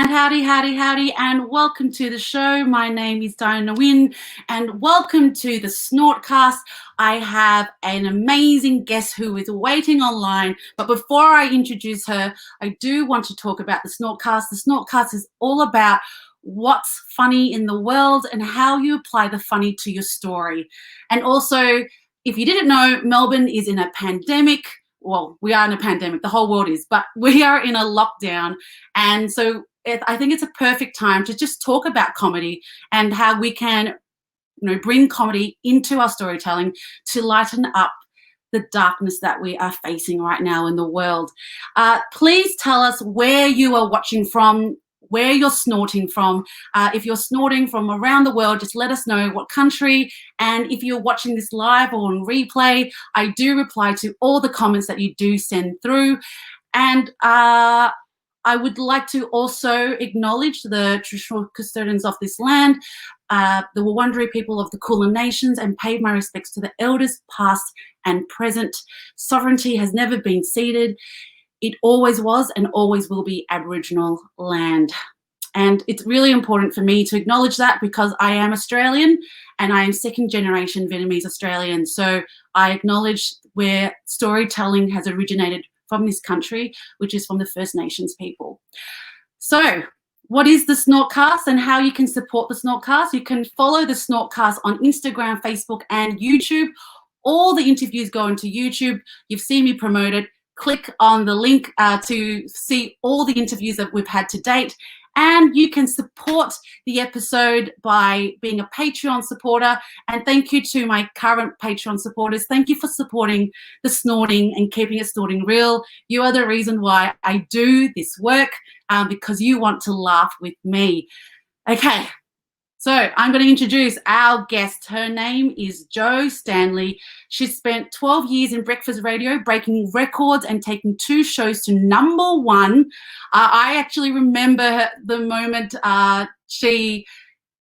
Howdy, howdy, howdy, and welcome to the show. My name is Diana Nguyen, and welcome to the Snort Cast. I have an amazing guest who is waiting online, but before I introduce her, I do want to talk about the Snort Cast. The Snort Cast is all about what's funny in the world and how you apply the funny to your story. And also, if you didn't know, Melbourne is in a pandemic. Well, we are in a pandemic, the whole world is, but we are in a lockdown. And so I think it's a perfect time to just talk about comedy and how we can, bring comedy into our storytelling to lighten up the darkness that we are facing right now in the world. Please tell us where you are watching from, where you're snorting from. If you're snorting from around the world, just let us know what country. And if you're watching this live or on replay, I do reply to all the comments that you do send through. And I would like to also acknowledge the traditional custodians of this land, the Wurundjeri people of the Kulin Nations, and pay my respects to the elders past and present. Sovereignty has never been ceded. It always was and always will be Aboriginal land. And it's really important for me to acknowledge that because I am Australian and I am second generation Vietnamese Australian. So I acknowledge where storytelling has originated from this country, which is from the First Nations people. So what is the SnortCast and how you can support the SnortCast? You can follow the SnortCast on Instagram, Facebook, and YouTube. All the interviews go into YouTube. You've seen me promote it. Click on the link to see all the interviews that we've had to date. And you can support the episode by being a Patreon supporter. And thank you to my current Patreon supporters. Thank you for supporting the snorting and keeping it snorting real. You are the reason why I do this work, because you want to laugh with me. Okay. So I'm going to introduce our guest. Her name is Jo Stanley. She spent 12 years in breakfast radio, breaking records and taking 2 shows to #1. I actually remember the moment she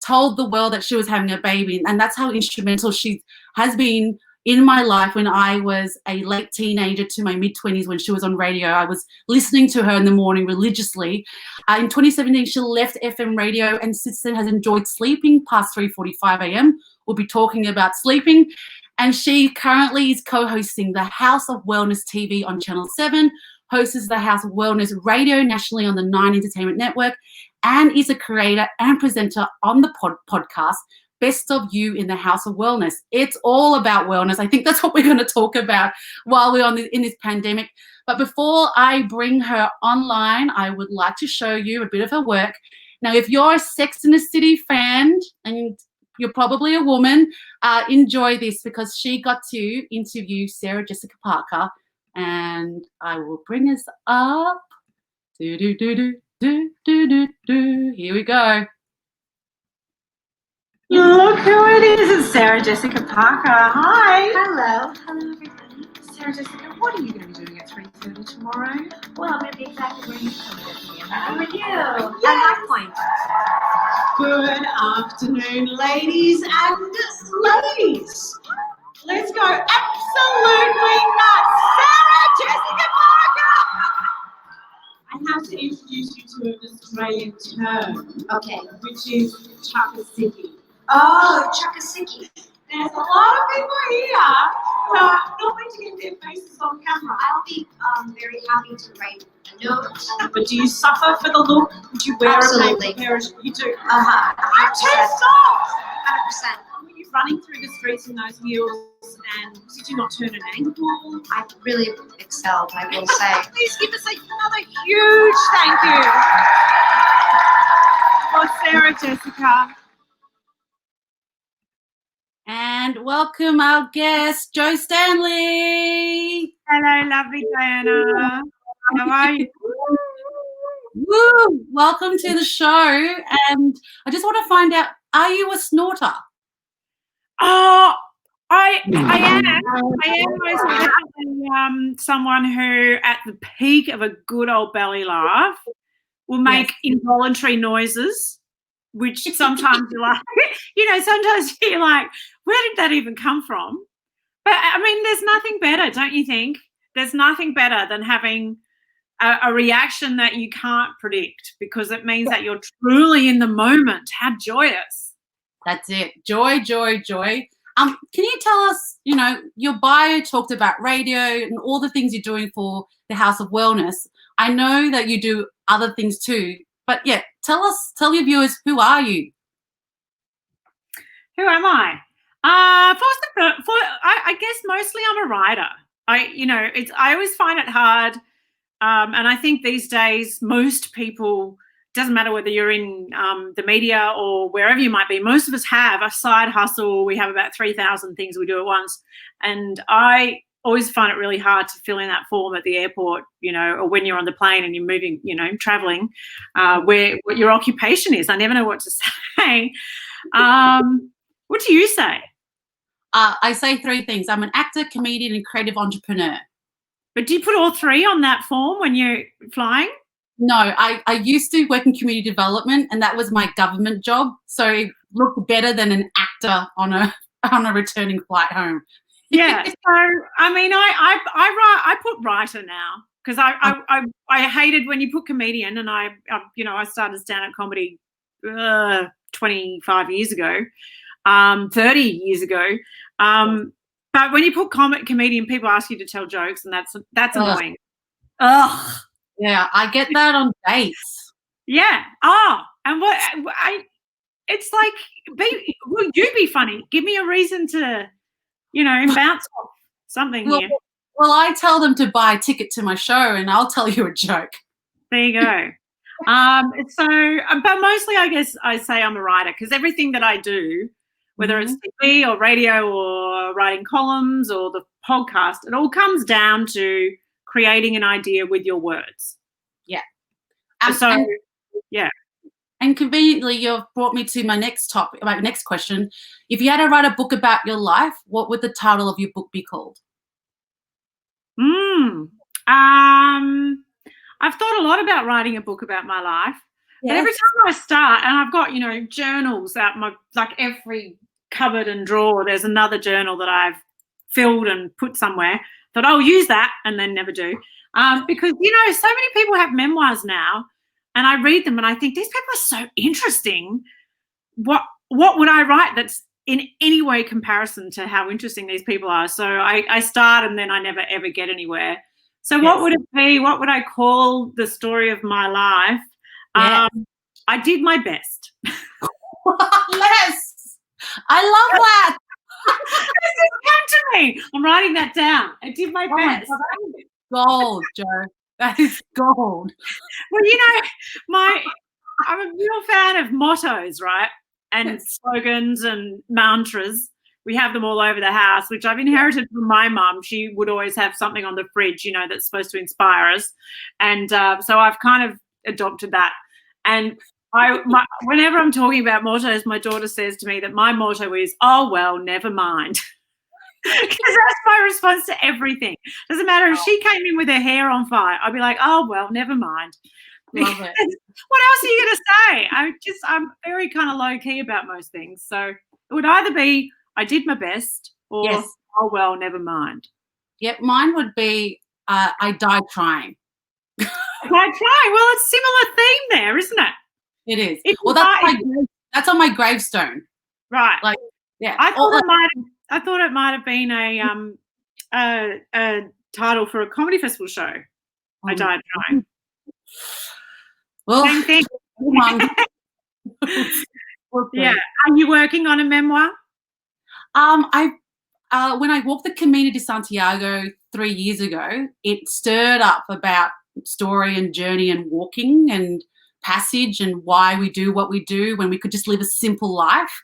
told the world that she was having a baby, and that's how instrumental she has been in my life when I was a late teenager to my mid-20s when she was on radio. I was listening to her in the morning religiously. In 2017, she left FM radio and since then has enjoyed sleeping past 3:45 a.m. We'll be talking about sleeping. And she currently is co-hosting the House of Wellness TV on Channel 7, hosts the House of Wellness Radio nationally on the 9 Entertainment Network, and is a creator and presenter on the podcast Best of You in the House of Wellness. It's all about wellness. I think that's what we're going to talk about while we're in this pandemic. But before I bring her online, I would like to show you a bit of her work. Now, if you're a Sex and the City fan, and you're probably a woman, enjoy this because she got to interview Sarah Jessica Parker. And I will bring us up. Here we go. Look who it is. It's Sarah Jessica Parker. Hi. Hello. Hello, everybody. Sarah Jessica, what are you going to be doing at 3:30 tomorrow? Well, I'm going to be exactly where you told me to be. I'm with you. Yes. At my point. Good afternoon, ladies and ladies. Let's go absolutely nuts. Sarah Jessica Parker. I have to introduce you to an Australian term. Okay. Which is chakasiki. Oh, chakasiki. There's a lot of people here who are not going to get their faces on camera. I'll be very happy to write a note. But do you suffer for the look? Would you wear Absolutely. a pair of you do? Uh-huh. I'm too soft. 100%. Were you running through the streets in those heels and did you not turn an ankle? I really excelled, I will say. Please give us another huge thank you for Sarah Jessica. And welcome our guest, Jo Stanley. Hello, lovely Diana. How are you? Woo! Welcome to the show. And I just want to find out, are you a snorter? Oh, I am most definitely someone who, at the peak of a good old belly laugh, will make involuntary noises, which sometimes you're like, sometimes you're like, where did that even come from? But I mean, there's nothing better, don't you think? There's nothing better than having a reaction that you can't predict, because it means that you're truly in the moment. How joyous. That's it. Joy, joy, joy. Can you tell us, your bio talked about radio and all the things you're doing for the House of Wellness. I know that you do other things too, but yeah, tell your viewers, who are you? Who am I? I guess mostly I'm a writer. I always find it hard, and I think these days most people, doesn't matter whether you're in the media or wherever you might be, most of us have a side hustle. We have about 3,000 things we do at once, and I always find it really hard to fill in that form at the airport, or when you're on the plane and you're moving, traveling, where what your occupation is. I never know what to say. What do you say? I say 3 things. I'm an actor, comedian, and creative entrepreneur. But do you put all 3 on that form when you're flying? No, I used to work in community development, and that was my government job. So it looked better than an actor on a returning flight home. Yeah. So I mean, I put writer now, because I hated when you put comedian, and I started stand-up comedy 25 years ago, 30 years ago. But when you put comedian, people ask you to tell jokes, and that's annoying. Ugh. Yeah, I get that on dates. Yeah. And it's like, will you be funny? Give me a reason to, bounce off something here. Well, I tell them to buy a ticket to my show, and I'll tell you a joke. There you go. But mostly I guess I say I'm a writer, because everything that I do, whether it's TV or radio or writing columns or the podcast, it all comes down to creating an idea with your words. Yeah. Yeah. And conveniently, you've brought me to my next topic, my next question. If you had to write a book about your life, what would the title of your book be called? I've thought a lot about writing a book about my life. Yes. But every time I start, and I've got, journals out every cupboard and drawer, there's another journal that I've filled and put somewhere that I'll use that, and then never do. Because, so many people have memoirs now, and I read them and I think these people are so interesting. What would I write that's in any way comparison to how interesting these people are? So I start, and then I never, ever get anywhere. So what would it be? What would I call the story of my life? Yeah. I did my best. Yes. I love that. This has come to me. I'm writing that down. I did my best. Gold, Jo. That is gold. Well, I'm a real fan of mottos, right? And slogans and mantras. We have them all over the house, which I've inherited from my mum. She would always have something on the fridge, that's supposed to inspire us. And so I've kind of adopted that. And whenever I'm talking about mottos, my daughter says to me that my motto is, "Oh, well, never mind." Because that's my response to everything. Doesn't matter if she came in with her hair on fire, I'd be like, "Oh, well, never mind." Love it. What else are you going to say? I'm very kind of low key about most things. So it would either be I did my best, or oh, well, never mind. Yeah, mine would be I died trying. I try. Well, it's similar theme there, isn't it? It is. That's on my gravestone. Right. Yeah. I thought it might have been a title for a comedy festival show. I died trying. Well, same thing. Yeah. Are you working on a memoir? When I walked the Camino de Santiago 3 years ago, it stirred up about story and journey and walking and passage and why we do what we do when we could just live a simple life.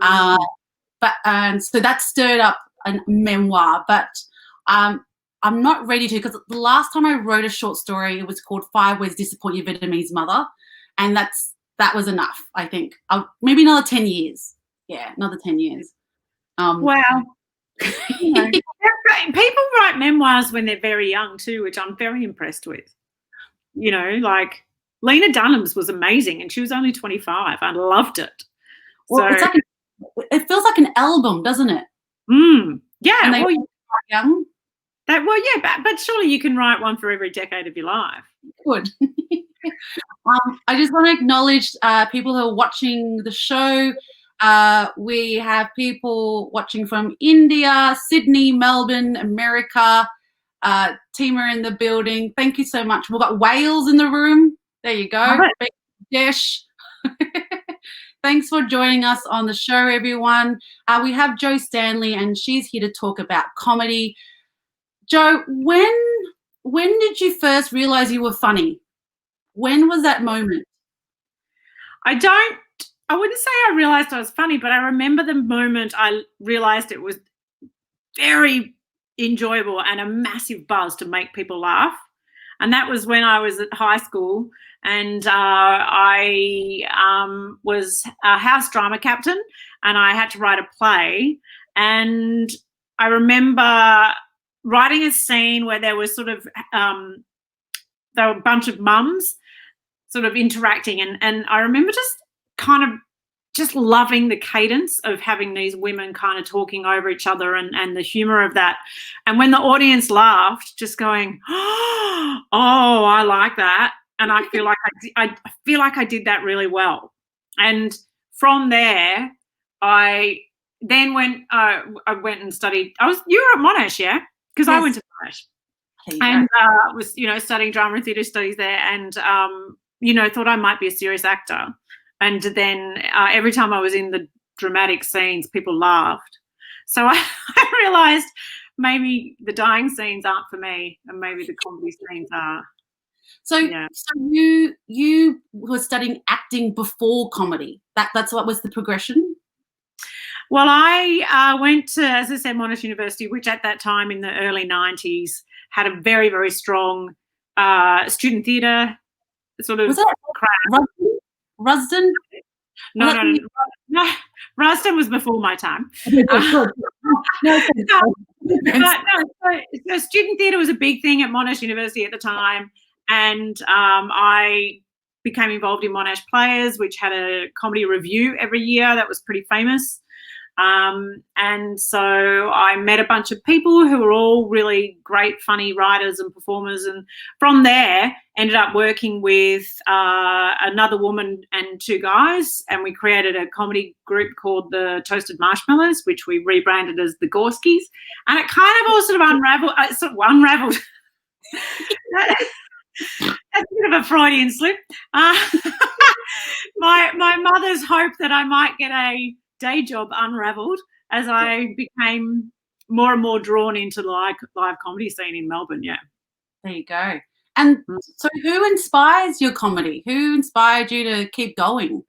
So that stirred up a memoir, but I'm not ready to, because the last time I wrote a short story, it was called 5 Ways to Disappoint Your Vietnamese Mother, and that was enough, I think. Maybe another 10 years. Yeah, another 10 years. Wow. People write memoirs when they're very young too, which I'm very impressed with. Like Lena Dunham's was amazing, and she was only 25. I loved it. Well, so, it feels like an album, doesn't it? Yeah. And they were young. but surely you can write one for every decade of your life. Good. I just want to acknowledge people who are watching the show. We have people watching from India, Sydney, Melbourne, America. Tima in the building. Thank you so much. We've got Wales in the room. There you go. Dish. Thanks for joining us on the show, everyone. We have Jo Stanley, and she's here to talk about comedy. Jo, when did you first realize you were funny? When was that moment? I wouldn't say I realized I was funny, but I remember the moment I realized it was very enjoyable and a massive buzz to make people laugh. And that was when I was at high school, and I was a house drama captain, and I had to write a play. And I remember writing a scene where there was sort of there were a bunch of mums sort of interacting, and I remember just loving the cadence of having these women kind of talking over each other and the humor of that. And when the audience laughed, just going, oh, I like that. And I feel like I did that really well. And from there, I went and studied. You were at Monash, yeah? Because I went to Monash. And was, studying drama and theatre studies there, and thought I might be a serious actor. And then every time I was in the dramatic scenes, people laughed. So I realised maybe the dying scenes aren't for me, and maybe the comedy scenes are. So you were studying acting before comedy. That's what was the progression? Well, I went to, as I said, Monash University, which at that time in the early 90s had a very, very strong student theatre sort of crowd. Rusden? No. Rusden was before my time. So student theatre was a big thing at Monash University at the time, and I became involved in Monash Players, which had a comedy review every year that was pretty famous. And so I met a bunch of people who were all really great, funny writers and performers. And from there, ended up working with another woman and two guys. And we created a comedy group called the Toasted Marshmallows, which we rebranded as the Gorskis. And it kind of all sort of unraveled. That's a bit of a Freudian slip. My mother's hope that I might get a day job unravelled as I became more and more drawn into the live comedy scene in Melbourne. Yeah. There you go. And so who inspires your comedy? Who inspired you to keep going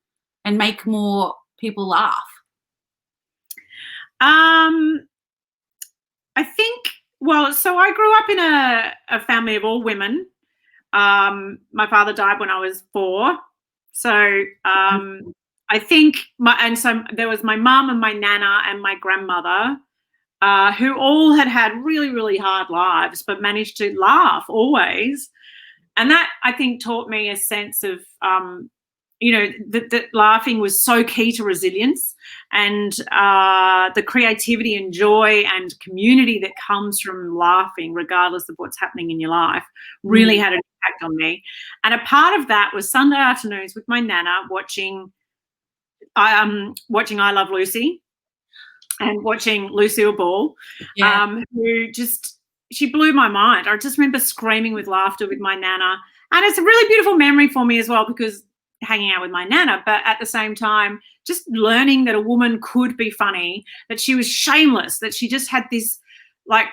and make more people laugh? I think, so I grew up in a family of all women. My father died when I was 4. So I think so there was my mum and my nana and my grandmother, who all had really, really hard lives, but managed to laugh always. And that, I think, taught me a sense of, that laughing was so key to resilience, and the creativity and joy and community that comes from laughing, regardless of what's happening in your life, really had an impact on me. And a part of that was Sunday afternoons with my nana watching I Love Lucy and watching Lucille Ball, she blew my mind. I just remember screaming with laughter with my nana. And it's a really beautiful memory for me as well, because hanging out with my nana, but at the same time, just learning that a woman could be funny, that she was shameless, that she just had this like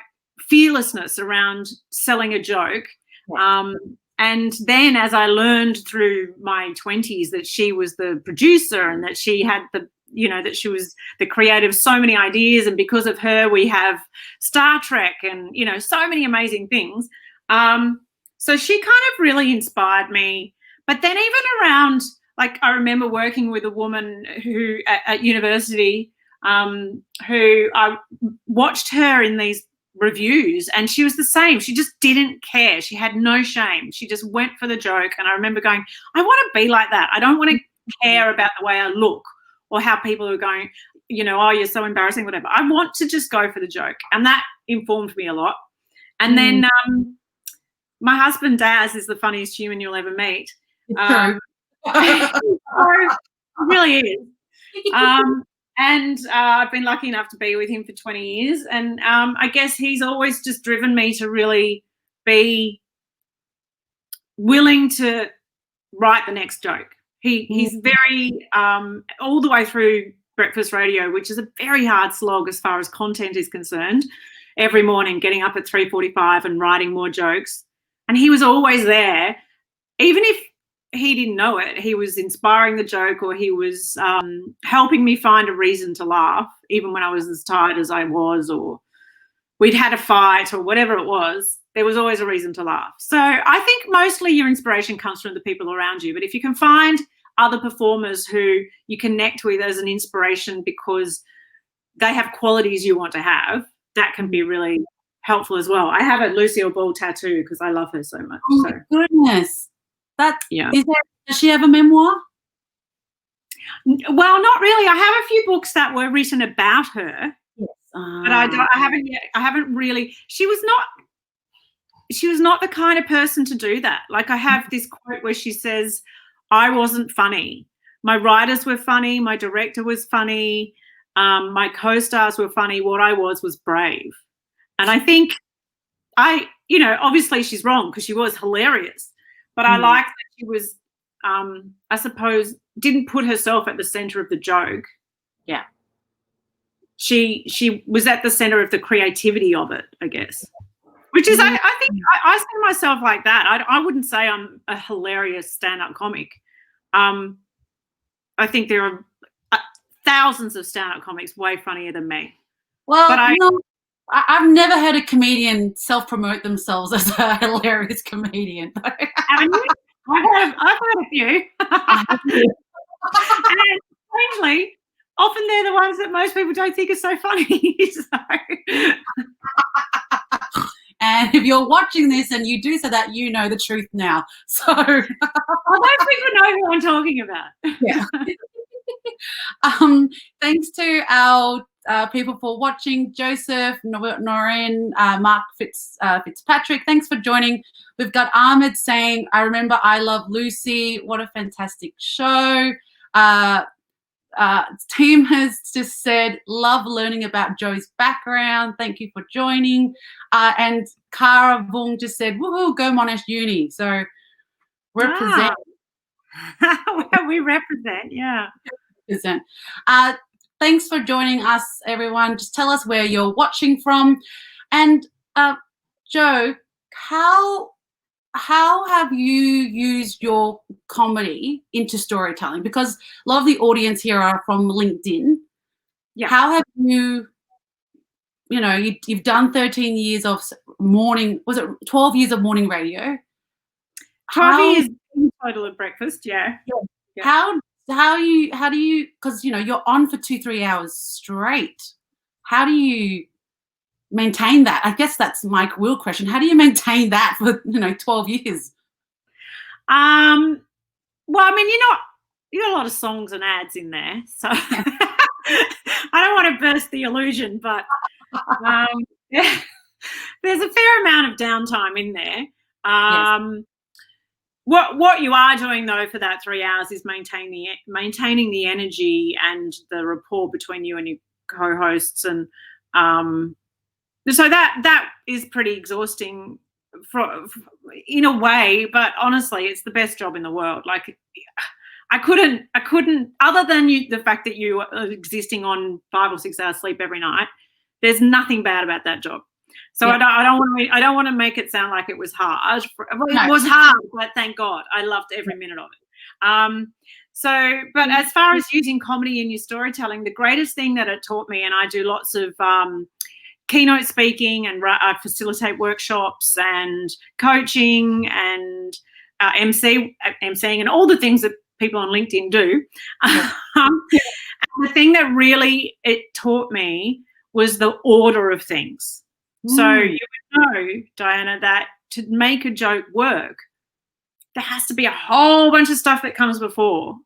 fearlessness around selling a joke. Yeah. And then as I learned through my 20s that she was the producer and that she had that she was the creative, so many ideas. And because of her, we have Star Trek and, so many amazing things. So she kind of really inspired me. But then even around, I remember working with a woman who at university, who I watched her in these reviews, and she was the same. She just didn't care. She had no shame. She just went for the joke. And I remember going, I want to be like that. I don't want to care about the way I look or how people are going, oh, you're so embarrassing, whatever. I want to just go for the joke. And that informed me a lot. And then my husband Daz is the funniest human you'll ever meet. True. It really is. And I've been lucky enough to be with him for 20 years. And I guess he's always just driven me to really be willing to write the next joke. He's very, all the way through breakfast radio, which is a very hard slog as far as content is concerned, every morning getting up at 3:45 and writing more jokes. And he was always there. Even if he didn't know it, he was inspiring the joke, or he was helping me find a reason to laugh, even when I was as tired as I was, or we'd had a fight or whatever it was. There was always a reason to laugh. So I think mostly your inspiration comes from the people around you. But if you can find other performers who you connect with as an inspiration because they have qualities you want to have, that can be really helpful as well. I have a Lucille Ball tattoo because I love her so much. Oh my goodness. Yeah. Does she have a memoir? Well, not really. I have a few books that were written about her. Yes. But I haven't yet. I haven't really. She was not the kind of person to do that. Like, I have this quote where she says, "I wasn't funny. My writers were funny. My director was funny. My co-stars were funny. What I was brave." And I think obviously she's wrong because she was hilarious. But I like that she was, I suppose, didn't put herself at the center of the joke. Yeah. She was at the center of the creativity of it, I guess. Which is, I think, I see myself like that. I wouldn't say I'm a hilarious stand-up comic. I think there are thousands of stand-up comics way funnier than me. Well, but I've never heard a comedian self-promote themselves as a hilarious comedian. Haven't you? I've heard a few. And strangely, often they're the ones that most people don't think are so funny. And if you're watching this and you do say that, you know the truth now. So well, those people know who I'm talking about. Yeah. Thanks to our people for watching. Joseph, Noreen, Mark Fitzpatrick, thanks for joining. We've got Ahmed saying, "I remember I Love Lucy. What a fantastic show." Team has just said, "Love learning about Jo's background. Thank you for joining." And Cara Vung just said, "Woohoo, go Monash Uni." So represent. Well, we represent, yeah. Thanks for joining us, everyone. Just tell us where you're watching from. And Jo, how have you used your comedy into storytelling? Because a lot of the audience here are from LinkedIn. Yeah. How have you've done 13 years of morning, was it 12 years of morning radio? 12 years in total of breakfast, yeah. How do you, because you're on for 2-3 hours straight. How do you maintain that? I guess that's my real question. How do you maintain that for 12 years? Well, I mean, you got a lot of songs and ads in there, so I don't want to burst the illusion, but there's a fair amount of downtime in there. Yes. What you are doing though for that 3 hours is maintaining the energy and the rapport between you and your co-hosts, and so that is pretty exhausting in a way. But honestly, it's the best job in the world. Like, I couldn't other than the fact that you are existing on 5 or 6 hours sleep every night. There's nothing bad about that job. So yeah. I don't want to make it sound like it was hard. It was hard, but thank God I loved every minute of it. But as far as using comedy in your storytelling, the greatest thing that it taught me, and I do lots of keynote speaking and facilitate workshops and coaching and emceeing and all the things that people on LinkedIn do. The thing that really it taught me was the order of things. So you would know, Diana, that to make a joke work, there has to be a whole bunch of stuff that comes before.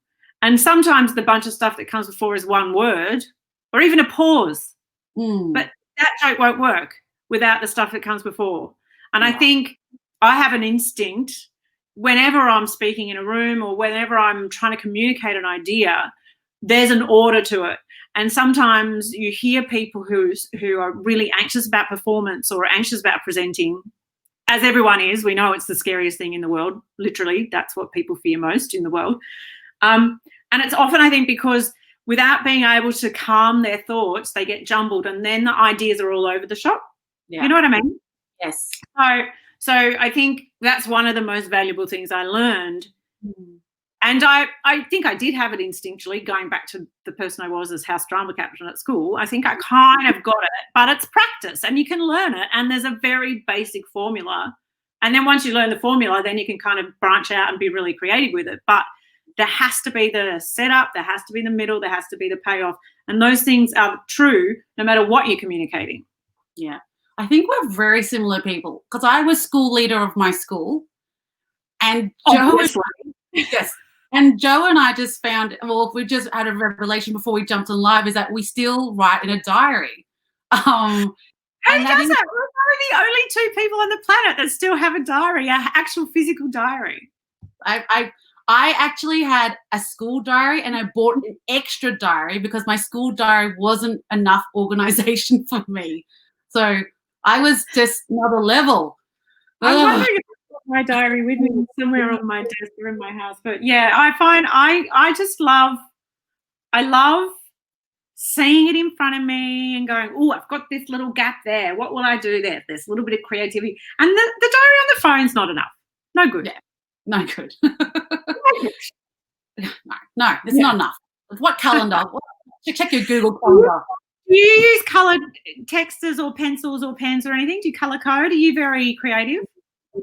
And sometimes the bunch of stuff that comes before is one word or even a pause. But that joke won't work without the stuff that comes before. And I think I have an instinct whenever I'm speaking in a room or whenever I'm trying to communicate an idea, there's an order to it. And sometimes you hear people who are really anxious about performance or anxious about presenting, as everyone is. We know it's the scariest thing in the world. Literally, that's what people fear most in the world. And it's often, I think, because without being able to calm their thoughts, they get jumbled and then the ideas are all over the shop. Yeah. You know what I mean? Yes. So I think that's one of the most valuable things I learned. And I think I did have it instinctually, going back to the person I was as house drama captain at school. I think I kind of got it, but it's practice and you can learn it. And there's a very basic formula. And then once you learn the formula, then you can kind of branch out and be really creative with it. But there has to be the setup, there has to be the middle, there has to be the payoff. And those things are true no matter what you're communicating. Yeah. I think we're very similar people because I was school leader of my school. And Yes. And Jo and I just found, well, we just had a revelation before we jumped on live, is that we still write in a diary. Who does that? We're probably the only two people on the planet that still have a diary, an actual physical diary. I actually had a school diary and I bought an extra diary because my school diary wasn't enough organization for me. So I was just another level. I'm wondering if I've got my diary with me somewhere on my desk or in my house. But yeah, I find I just love seeing it in front of me and going, oh, I've got this little gap there. What will I do there? There's a little bit of creativity. And the diary on the phone's not enough. No good. Yeah, no good. No, it's not enough. What calendar? Check your Google calendar. Do you use coloured texters or pencils or pens or anything? Do you colour code? Are you very creative?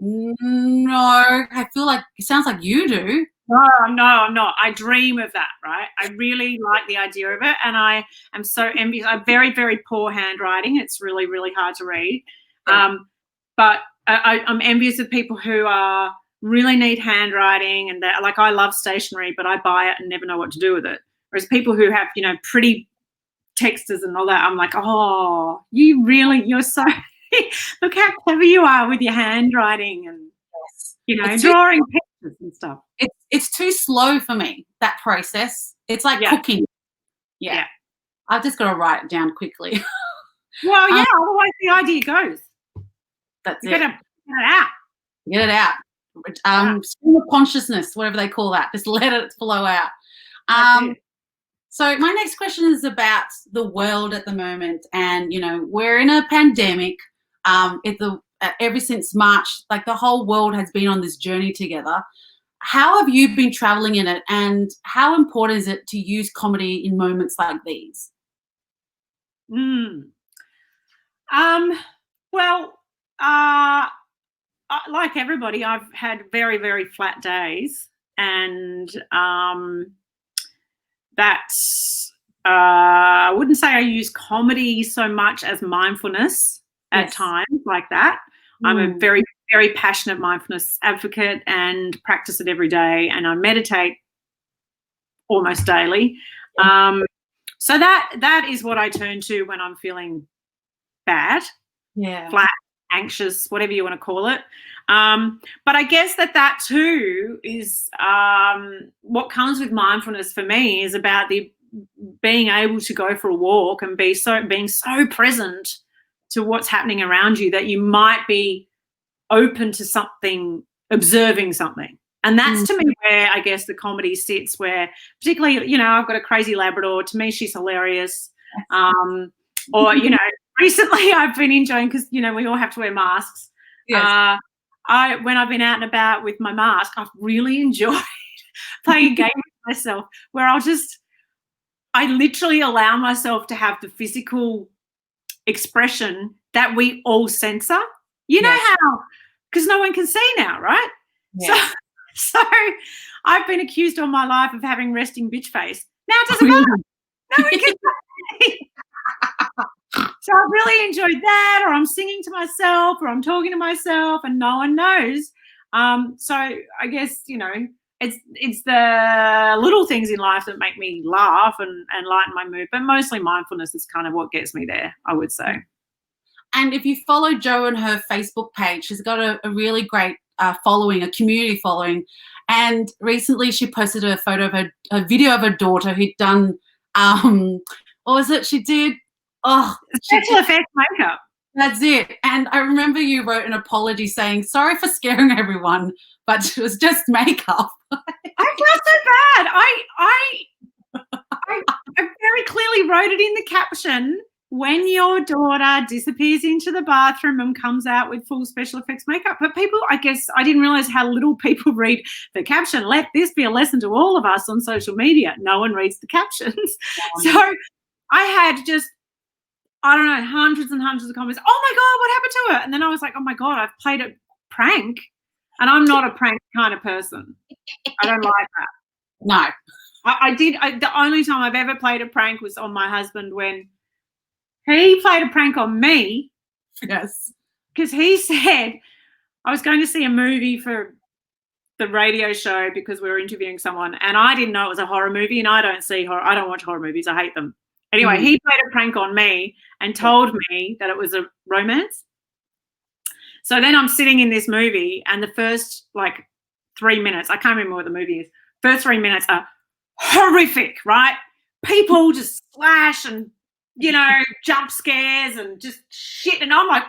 No, I feel like it sounds like you do. No, I'm not. I dream of that, right? I really like the idea of it, and I am so envious. I have very, very poor handwriting. It's really, really hard to read. But I'm envious of people who are really neat handwriting, and that, like, I love stationery, but I buy it and never know what to do with it. Whereas people who have, pretty texters and all that, I'm like, oh, you're so look how clever you are with your handwriting and drawing pictures and stuff. It's too slow for me, that process. It's like cooking. Yeah. I've just got to write it down quickly. Well, yeah, otherwise the idea goes. That's you gotta get it out. Stream of consciousness, whatever they call that. Just let it flow out. So my next question is about the world at the moment, and we're in a pandemic. Ever since March, like the whole world has been on this journey together. How have you been traveling in it, and how important is it to use comedy in moments like these? Well, like everybody, I've had very, very flat days, and that's I wouldn't say I use comedy so much as mindfulness at times like that. I'm a very, very passionate mindfulness advocate and practice it every day, and I meditate almost daily. So that is what I turn to when I'm feeling bad, flat, anxious, whatever you want to call it. But I guess that too is what comes with mindfulness for me is about being able to go for a walk and being so present to what's happening around you that you might be open to something, observing something. And that's to me where I guess the comedy sits, where particularly, I've got a crazy Labrador. To me, she's hilarious. Or, recently I've been enjoying, because, we all have to wear masks. Yes. When I've been out and about with my mask, I've really enjoyed playing a game with myself where I literally allow myself to have the physical expression that we all censor. You know how, because no one can see now, right? Yeah. So I've been accused all my life of having resting bitch face. Now it doesn't matter. No one can see. So I really enjoyed that, or I'm singing to myself, or I'm talking to myself, and no one knows. So I guess, it's the little things in life that make me laugh and lighten my mood, but mostly mindfulness is kind of what gets me there, I would say. And if you follow Jo on her Facebook page, she's got a really great following, a community following. And recently she posted a photo of a video of her daughter who'd done, what was it she did? Oh, special effects makeup. That's it. And I remember you wrote an apology saying, sorry for scaring everyone, but it was just makeup. I felt so bad. I very clearly wrote it in the caption, when your daughter disappears into the bathroom and comes out with full special effects makeup. But people, I guess, I didn't realize how little people read the caption. Let this be a lesson to all of us on social media. No one reads the captions. So I had just, I don't know, hundreds and hundreds of comments. Oh my God, what happened to her? And then I was like, oh my God, I've played a prank. And I'm not a prank kind of person. I don't like that. No. The only time I've ever played a prank was on my husband when he played a prank on me. Yes. Because he said I was going to see a movie for the radio show because we were interviewing someone, and I didn't know it was a horror movie, and I don't watch horror movies. I hate them. Anyway, he played a prank on me and told me that it was a romance. So then I'm sitting in this movie, and the first, 3 minutes, I can't remember what the movie is, first 3 minutes are horrific, right? People just slash and, jump scares and just shit. And I'm like,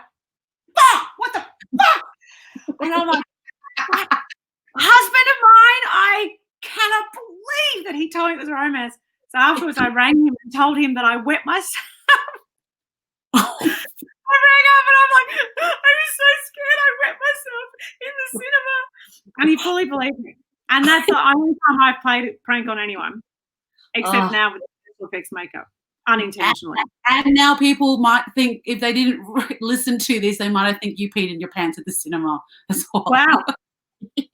fuck, what the fuck? And I'm like, husband of mine, I cannot believe that he told me it was a romance. So afterwards, I rang him and told him that I wet myself. I rang up and I'm like, I was so scared I wet myself in the cinema. And he fully believed me. And that's the only time I've played a prank on anyone, except now with special effects makeup, unintentionally. And now people might think, if they didn't listen to this, they might have think you peed in your pants at the cinema as well. Wow.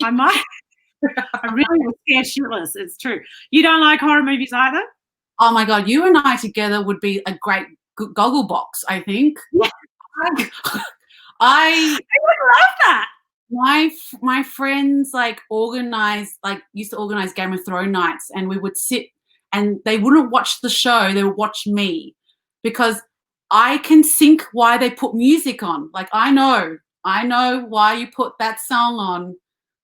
I might. I really was scared shitless. It's true. You don't like horror movies either? Oh my God, you and I together would be a great goggle box, I think. Yeah. I would love that. My friends used to organize Game of Thrones nights, and we would sit and they wouldn't watch the show, they would watch me, because I can sync why they put music on. I know why you put that song on,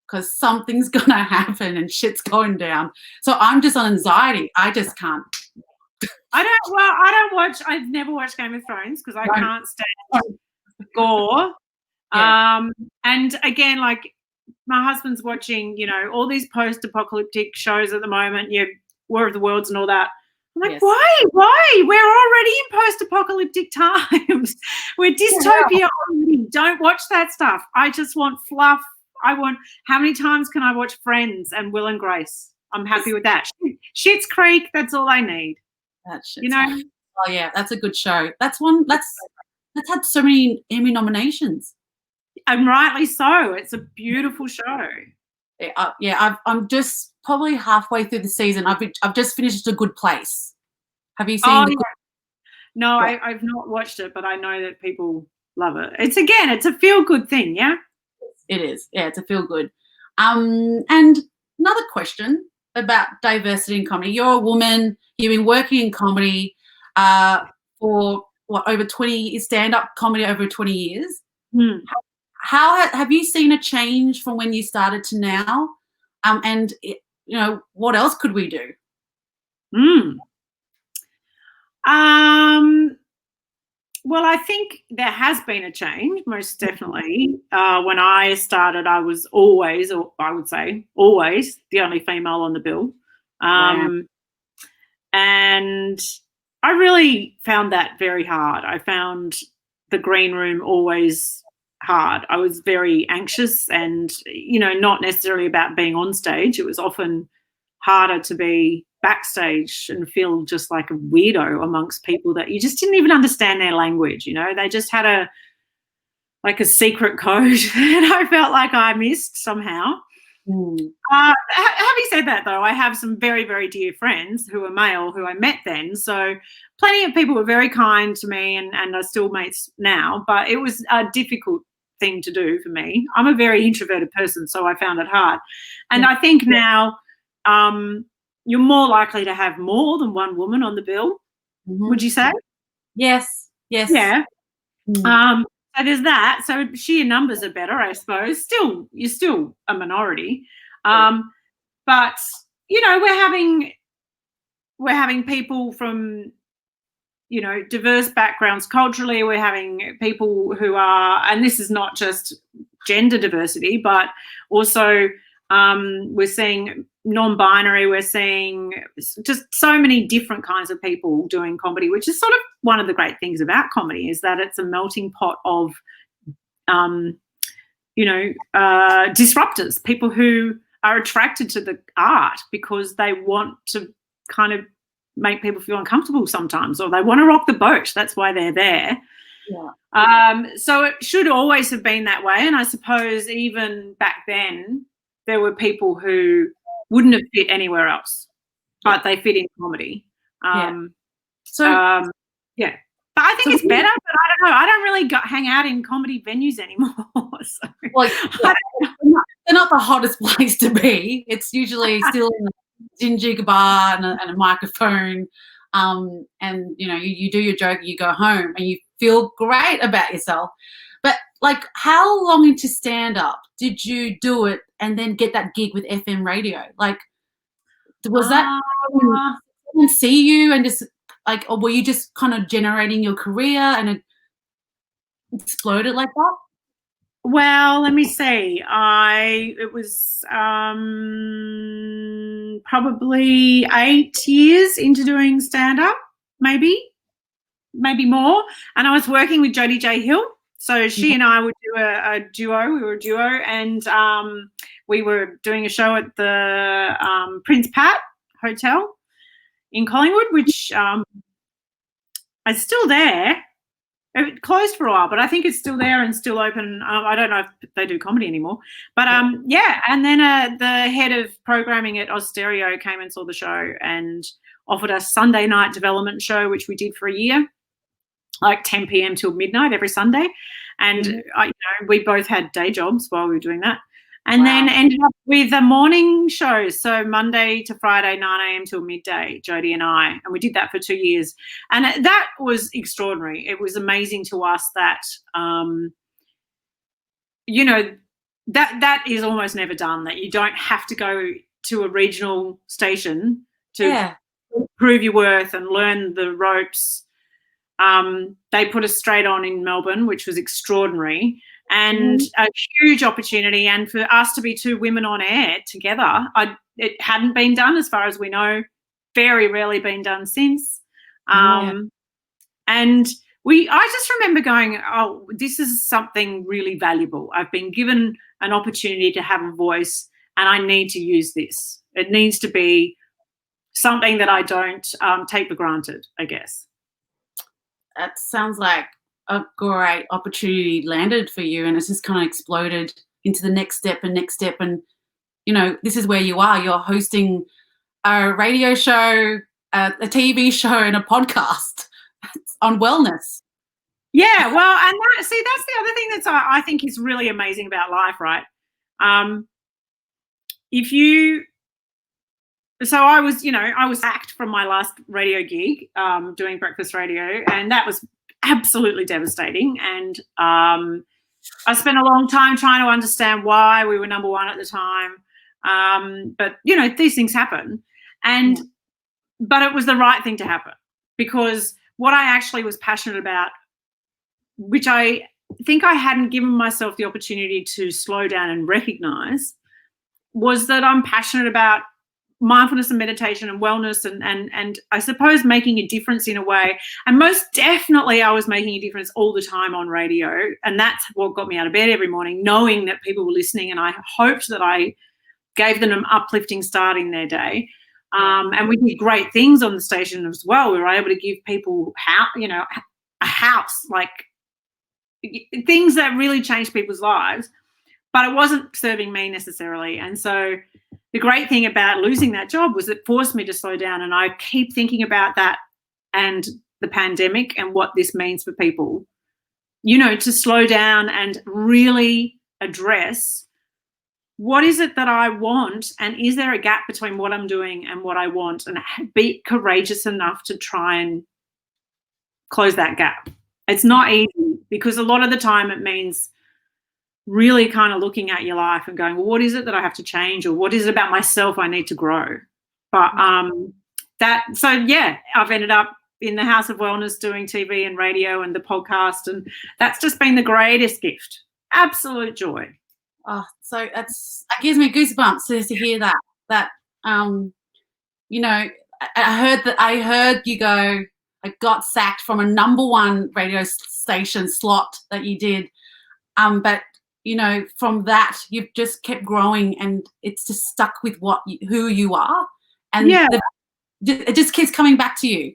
because something's gonna happen and shit's going down. So I'm just on anxiety. I just can't. I've never watched Game of Thrones because I can't stand gore. Yeah. And again, my husband's watching, all these post-apocalyptic shows at the moment, War of the Worlds and all that. I'm like, Why? We're already in post-apocalyptic times. We're dystopia already. Don't watch that stuff. I just want fluff. How many times can I watch Friends and Will and Grace? I'm happy with that. Schitt's Creek, that's all I need. That's Oh yeah, that's a good show. That's had so many Emmy nominations. And rightly so. It's a beautiful show. I'm just probably halfway through the season. I've just finished A Good Place. Have you seen? No, I've not watched it, but I know that people love it. It's a feel-good thing, yeah? It is. Yeah, it's a feel-good. And another question about diversity in comedy. You're a woman. You've been working in comedy for over 20 years, stand-up comedy over 20 years. How have you seen a change from when you started to now? And what else could we do? Well, I think there has been a change, most definitely. When I started, I was always, or I would say always, the only female on the bill. And I really found that very hard. I found the green room always hard. I was very anxious and, not necessarily about being on stage. It was often harder to be backstage and feel just like a weirdo amongst people that you just didn't even understand their language. They just had a secret code and I felt like I missed somehow. Having said that, though, I have some very, very dear friends who are male who I met then. So plenty of people were very kind to me and are still mates now, but it was a difficult thing to do for me. I'm a very introverted person, so I found it hard. And I think now you're more likely to have more than one woman on the bill, would you say? Yes. Yeah. So there's that. So sheer numbers are better, I suppose. You're still a minority. But we're having people from diverse backgrounds culturally. We're having people who are, and this is not just gender diversity, but also we're seeing non-binary, we're seeing just so many different kinds of people doing comedy, which is sort of one of the great things about comedy, is that it's a melting pot of disruptors, people who are attracted to the art because they want to kind of make people feel uncomfortable sometimes, or they want to rock the boat. That's why they're there. Yeah. So it should always have been that way. And I suppose even back then, there were people who wouldn't have fit anywhere else, but they fit in comedy. Yeah. But I think it's better, but I don't know. I don't really hang out in comedy venues anymore. So. Well, they're not the hottest place to be. It's usually still in a dingy bar and a microphone. And, you do your joke, you go home, and you feel great about yourself. But, like, how long into stand-up did you do it and then get that gig with FM radio? Like, was that someone see you and just, like, or were you just kind of generating your career and it exploded like that? Well, let me see. It was probably 8 years into doing stand-up, maybe more. And I was working with Jodie J. Hill. So she and I would do a duo. We were a duo, and we were doing a show at the Prince Pat Hotel in Collingwood, which is still there. It closed for a while, but I think it's still there and still open. I don't know if they do comedy anymore. But, yeah. And then the head of programming at Oz Stereo came and saw the show and offered us Sunday night development show, which we did for a year, like 10 p.m. till midnight every Sunday. And, we both had day jobs while we were doing that. And then ended up with a morning show. So Monday to Friday, 9 a.m. till midday, Jodie and I. And we did that for 2 years. And that was extraordinary. It was amazing to us that, that is almost never done, that you don't have to go to a regional station to prove your worth and learn the ropes. They put us straight on in Melbourne, which was extraordinary. And a huge opportunity, and for us to be two women on air together, it hadn't been done as far as we know, very rarely been done since. And I just remember going, oh, this is something really valuable. I've been given an opportunity to have a voice, and I need to use this. It needs to be something that I don't take for granted, I guess. That sounds like a great opportunity landed for you, and it's just kind of exploded into the next step. And this is where you are. You're hosting a radio show, a TV show, and a podcast on wellness. Yeah, well, and that's the other thing that I think is really amazing about life, right? So I was sacked from my last radio gig, doing breakfast radio, and that was absolutely devastating. And I spent a long time trying to understand why. We were number one at the time. But, these things happen. But it was the right thing to happen, because what I actually was passionate about, which I think I hadn't given myself the opportunity to slow down and recognise, was that I'm passionate about mindfulness and meditation and wellness and I suppose making a difference in a way. And most definitely I was making a difference all the time on radio, and that's what got me out of bed every morning, knowing that people were listening, and I hoped that I gave them an uplifting start in their day. And we did great things on the station as well. We were able to give people a house, like things that really changed people's lives, but it wasn't serving me necessarily. And so the great thing about losing that job was it forced me to slow down, and I keep thinking about that and the pandemic and what this means for people, to slow down and really address what is it that I want, and is there a gap between what I'm doing and what I want, and be courageous enough to try and close that gap. It's not easy, because a lot of the time it means really kind of looking at your life and going, well, what is it that I have to change, or what is it about myself I need to grow? But I've ended up in the House of Wellness doing TV and radio and the podcast, and that's just been the greatest gift. Absolute joy. Oh, so that gives me goosebumps to hear that. You know, I heard you go, I got sacked from a #1 radio station slot that you did. But you know, from that you've just kept growing, and it's just stuck with who you are, and it just keeps coming back to you.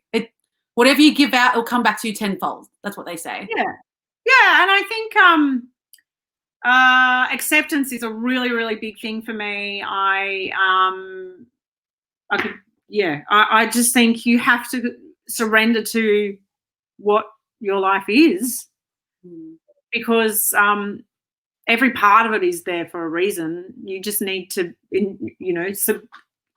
Whatever you give out, it'll come back to you tenfold. That's what they say. Yeah, and I think acceptance is a really, really big thing for me. I just think you have to surrender to what your life is, because every part of it is there for a reason. You just need to,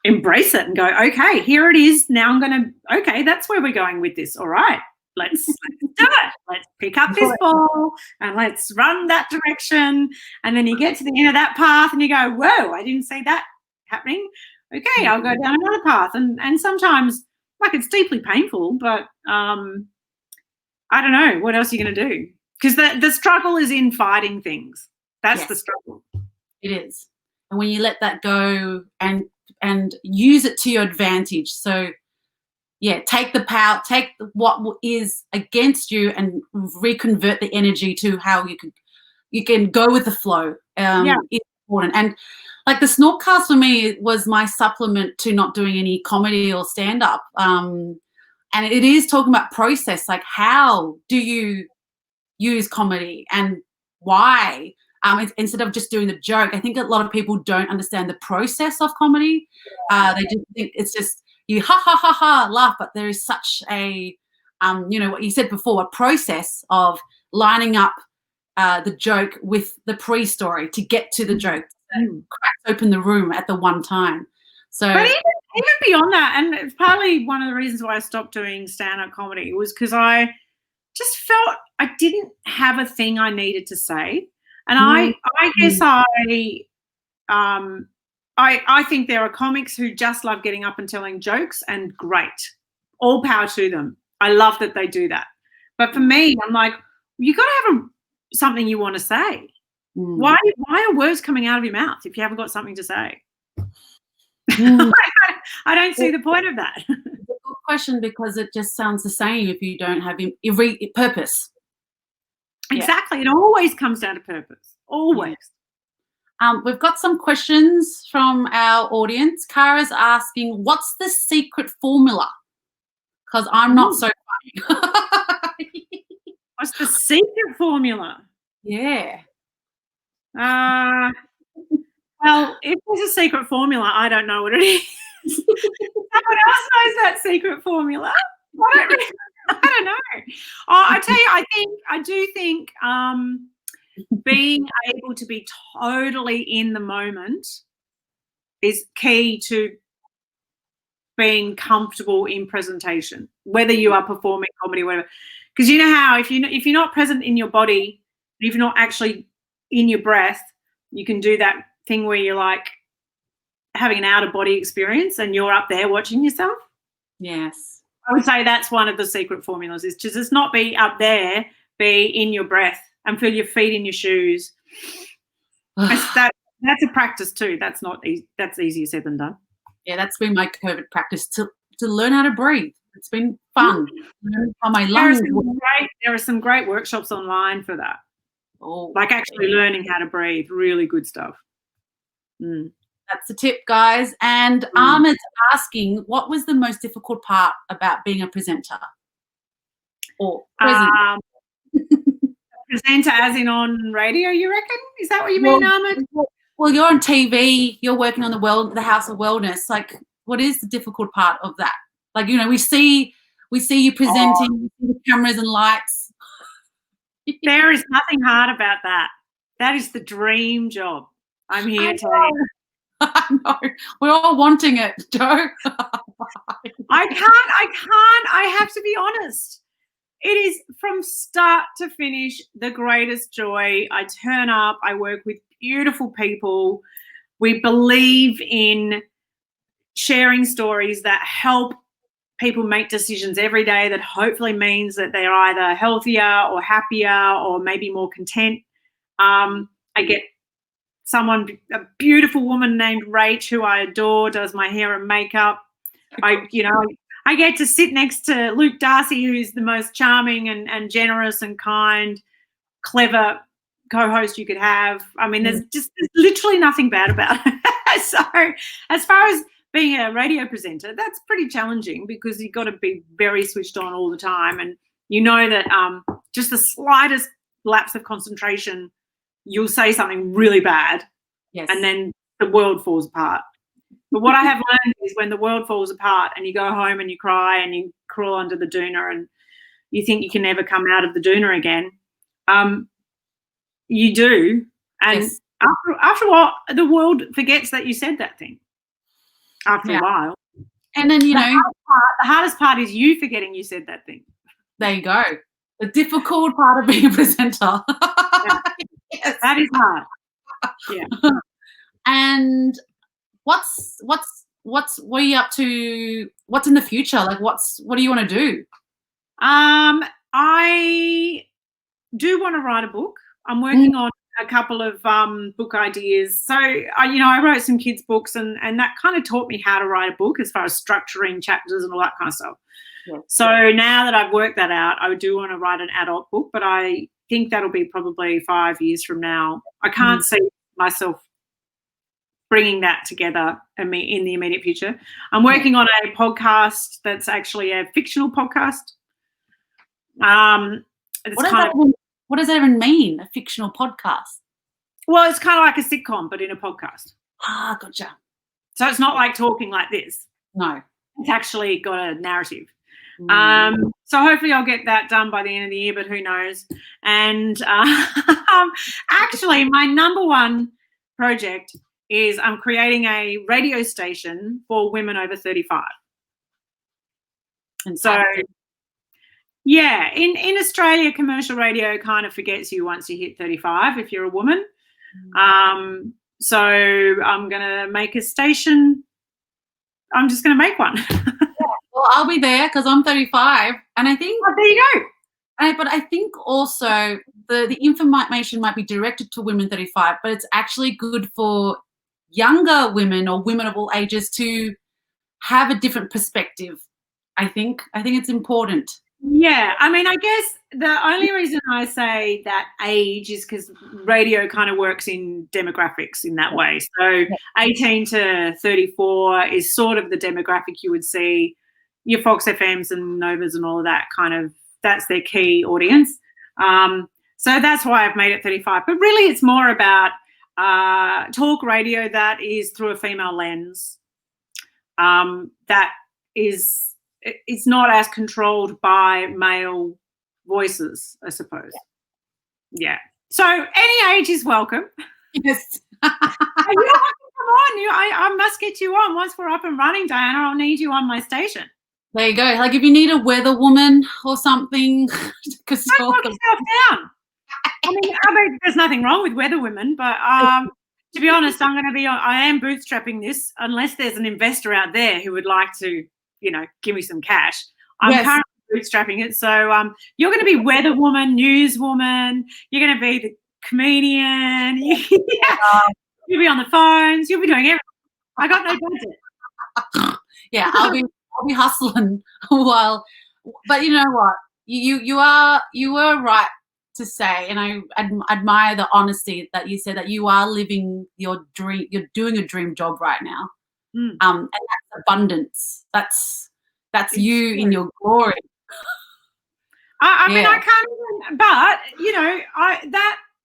embrace it and go, okay, here it is. Now that's where we're going with this. All right, let's do it. Let's pick up this ball and let's run that direction. And then you get to the end of that path and you go, whoa, I didn't see that happening. Okay, I'll go down another path. And sometimes, like, it's deeply painful, but I don't know. What else are you going to do? Because the struggle is in fighting things. That's the struggle. It is. And when you let that go and use it to your advantage. So, take the power, take what is against you and reconvert the energy to how you can go with the flow. It's important. And like the SnortCast for me was my supplement to not doing any comedy or stand-up. And it is talking about process, like how do you use comedy and why? Instead of just doing the joke. I think a lot of people don't understand the process of comedy. They just think it's just you ha ha ha ha laugh, but there is such a what you said before, a process of lining up the joke with the pre-story to get to the joke and crack open the room at the one time. So, but even beyond that, and it's partly one of the reasons why I stopped doing stand-up comedy was because I just felt I didn't have a thing I needed to say. And I guess I think there are comics who just love getting up and telling jokes, and great, all power to them. I love that they do that. But for me, I'm like, you got to have something you want to say. Why are words coming out of your mouth if you haven't got something to say? I don't see the point of that. It's a good question, because it just sounds the same if you don't have every purpose. Exactly. It always comes down to purpose. Always. We've got some questions from our audience. Kara's asking, what's the secret formula? Because I'm not so funny. What's the secret formula? Yeah. Well, if there's a secret formula, I don't know what it is. Someone else knows that secret formula. I don't know. I tell you, I do think being able to be totally in the moment is key to being comfortable in presentation, whether you are performing comedy, whatever. Because you know how if you're not present in your body, if you're not actually in your breath, you can do that thing where you're like having an out of body experience and you're up there watching yourself. Yes. I would say that's one of the secret formulas, is to just not be up there, be in your breath and feel your feet in your shoes. That's a practice too. That's easier said than done. Yeah, that's been my COVID practice, to learn how to breathe. It's been fun. How my lungs. There are some great workshops online for that. Like actually learning how to breathe. Really good stuff. That's the tip, guys. And Ahmed's asking, what was the most difficult part about being a presenter or present? Presenter as in on radio, you reckon? Is that what you mean, Ahmed? Well, you're on TV. You're working on the House of Wellness. Like, what is the difficult part of that? Like, we see you presenting with cameras and lights. There is nothing hard about that. That is the dream job. I'm here to tell you. I know. We're all wanting it, Jo. I can't. I have to be honest. it is from start to finish the greatest joy. I turn up, I work with beautiful people. We believe in sharing stories that help people make decisions every day that hopefully means that they're either healthier or happier or maybe more content. I get a beautiful woman named Rach, who I adore, does my hair and makeup. I get to sit next to Luke Darcy, who's the most charming and generous and kind, clever co-host you could have. I mean, there's literally nothing bad about it. So as far as being a radio presenter, that's pretty challenging because you've got to be very switched on all the time. And you know that just the slightest lapse of concentration, you'll say something really bad. Yes. And then the world falls apart. But what I have learned is when the world falls apart and you go home and you cry and you crawl under the doona and you think you can never come out of the doona again, you do. And yes. after a while, the world forgets that you said that thing after a while. And then, the hardest part is you forgetting you said that thing. There you go. The difficult part of being a presenter. Yes. That is hard. Yeah. And what are you up to? What's in the future? Like, what do you want to do? I do want to write a book. I'm working on a couple of book ideas. So, I wrote some kids' books and that kind of taught me how to write a book as far as structuring chapters and all that kind of stuff. Yeah. So now that I've worked that out, I do want to write an adult book, but I think that'll be probably 5 years from now. I can't see myself bringing that together in the immediate future. I'm working on a podcast that's actually a fictional podcast. What does that even mean, a fictional podcast? Well, it's kind of like a sitcom, but in a podcast. Ah, gotcha. So it's not like talking like this. No. It's actually got a narrative. So hopefully I'll get that done by the end of the year, but who knows. And actually my number one project is I'm creating a radio station for women over 35. And so, yeah, in Australia, commercial radio kind of forgets you once you hit 35 if you're a woman. So I'm going to make a station. I'm just going to make one. Well, I'll be there because I'm 35, and I think there you go. But I think also the information might be directed to women 35, but it's actually good for younger women or women of all ages to have a different perspective. I think it's important. Yeah, I mean, I guess the only reason I say that age is because radio kind of works in demographics in that way. So 18 to 34 is sort of the demographic you would see. Your Fox FMs and Novas and all of that that's their key audience. So that's why I've made it 35. But really it's more about talk radio that is through a female lens. That is, it's not as controlled by male voices, I suppose. Yeah. So any age is welcome. Yes. Come on, I must get you on. Once we're up and running, Diana, I'll need you on my station. There you go. Like if you need a weather woman or something. Don't knock yourself down. I mean, there's nothing wrong with weather women, but to be honest, I am bootstrapping this unless there's an investor out there who would like to, give me some cash. I'm currently bootstrapping it. So you're going to be weather woman, news woman. You're going to be the comedian. You'll be on the phones. You'll be doing everything. I got no budget. Yeah, I'll be hustling while, but you know what? You were right to say, and I admire the honesty that you said that you are living your dream. You're doing a dream job right now, and that's abundance. That's you in your glory. I mean, I can't even. But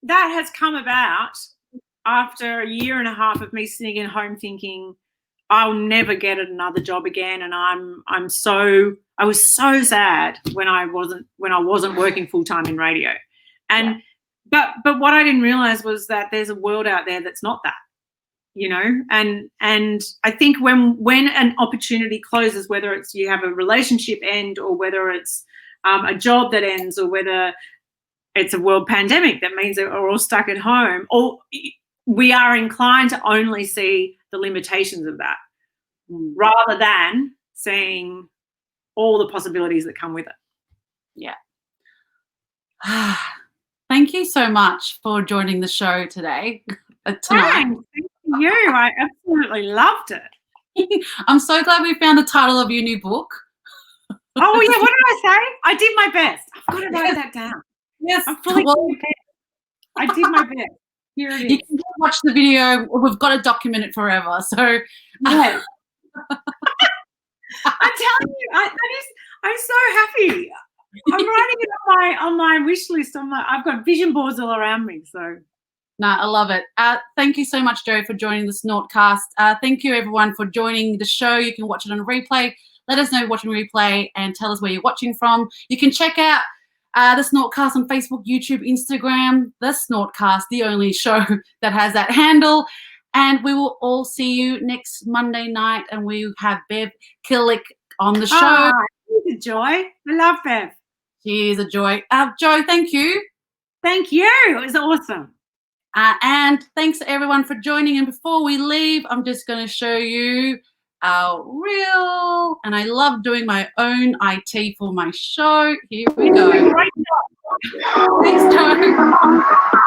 that has come about after a year and a half of me sitting at home thinking, I'll never get another job again, and I was so sad when I wasn't working full time in radio, and but what I didn't realize was that there's a world out there that's not that, and I think when an opportunity closes, whether it's you have a relationship end or whether it's a job that ends, or whether it's a world pandemic that means that we're all stuck at home, or we are inclined to only see the limitations of that rather than seeing all the possibilities that come with it. Yeah. Thank you so much for joining the show today. Tonight. Thank you. I absolutely loved it. I'm so glad we found the title of your new book. Oh, yeah. What did I say? I did my best. I've got to write that down. Yes. I'm fully committed. I did my best. Here it is. You can watch the video. We've got to document it forever. So, yeah. I'm telling you, I'm so happy. I'm writing it on my wish list. I've got vision boards all around me. So, no, I love it. Thank you so much, Jo, for joining the SnortCast. Thank you, everyone, for joining the show. You can watch it on a replay. Let us know you're watching replay and tell us where you're watching from. You can check out the SnortCast on Facebook, YouTube, Instagram, the SnortCast, the only show that has that handle. And we will all see you next Monday night. And we have Bev Killick on the show. She's a joy. I love Bev. She is a joy. Jo, thank you. Thank you. It was awesome. And thanks everyone for joining. And before we leave, I'm just going to show you our reel. And I love doing my own IT for my show. Here we go. Thanks, Jo.